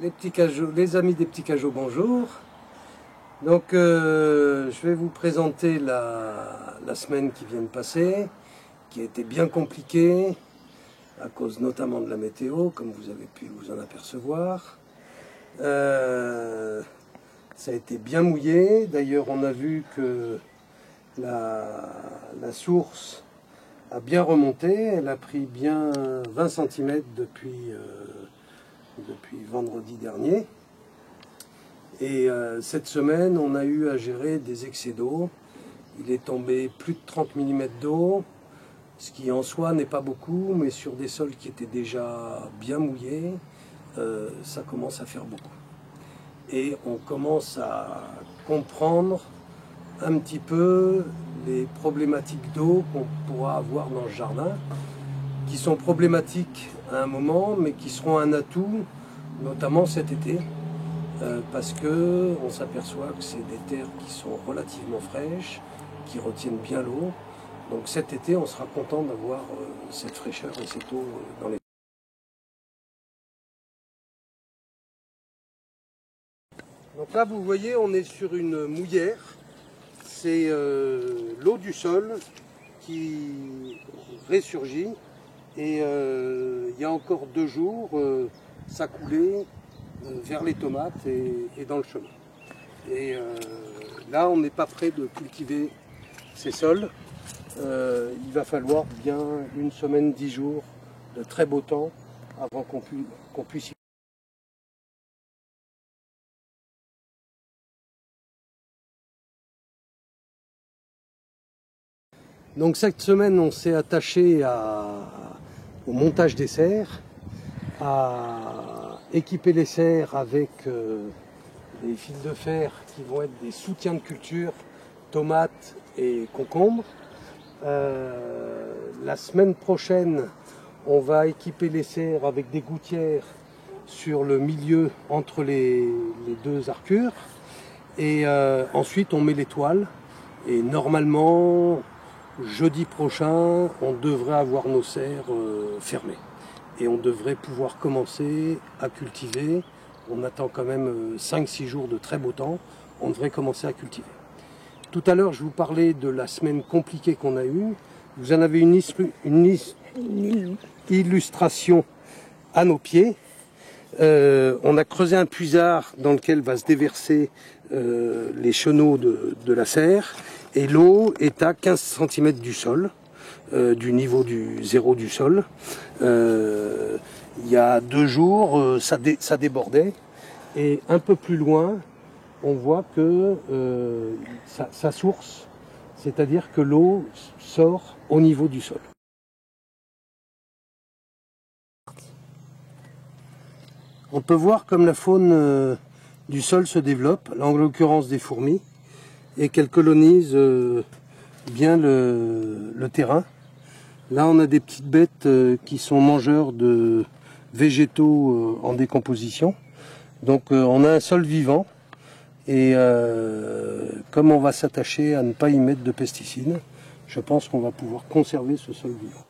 Les amis des petits cajots, bonjour. Donc je vais vous présenter la semaine qui vient de passer, qui a été bien compliquée, à cause notamment de la météo, comme vous avez pu vous en apercevoir. Ça a été bien mouillé, d'ailleurs on a vu que la source a bien remonté, elle a pris bien 20 cm depuis vendredi dernier. Et cette semaine, on a eu à gérer des excès d'eau. Il est tombé plus de 30 mm d'eau, ce qui en soi n'est pas beaucoup, mais sur des sols qui étaient déjà bien mouillés, ça commence à faire beaucoup. Et on commence à comprendre un petit peu les problématiques d'eau qu'on pourra avoir dans le jardin, qui sont problématiques à un moment, mais qui seront un atout, notamment cet été, parce qu'on s'aperçoit que c'est des terres qui sont relativement fraîches, qui retiennent bien l'eau. Donc cet été, on sera content d'avoir cette fraîcheur et cette eau dans les... Donc là, vous voyez, on est sur une mouillère. C'est l'eau du sol qui ressurgit. Et il y a encore 2 jours, ça coulait vers les tomates et dans le chemin. Et là, on n'est pas prêt de cultiver ces sols. Il va falloir bien 1 semaine, 10 jours de très beau temps avant qu'on puisse y... Donc cette semaine, on s'est attaché au montage des serres, à équiper les serres avec des fils de fer qui vont être des soutiens de culture, tomates et concombres. La semaine prochaine, on va équiper les serres avec des gouttières sur le milieu entre les 2 arcures. Et ensuite, on met les toiles. Et normalement, jeudi prochain, on devrait avoir nos serres fermées. Et on devrait pouvoir commencer à cultiver. On attend quand même 5-6 jours de très beau temps. On devrait commencer à cultiver. Tout à l'heure, je vous parlais de la semaine compliquée qu'on a eue. Vous en avez une illustration à nos pieds. On a creusé un puisard dans lequel va se déverser les chenaux de la serre. Et l'eau est à 15 cm du sol, du niveau du zéro du sol. Il y a 2 jours, ça débordait. Et un peu plus loin, on voit que sa source, c'est-à-dire que l'eau sort au niveau du sol. On peut voir comme la faune du sol se développe, là en l'occurrence des fourmis, et qu'elles colonisent bien le terrain. Là on a des petites bêtes qui sont mangeurs de végétaux en décomposition. Donc on a un sol vivant. Et comme on va s'attacher à ne pas y mettre de pesticides, je pense qu'on va pouvoir conserver ce sol vivant.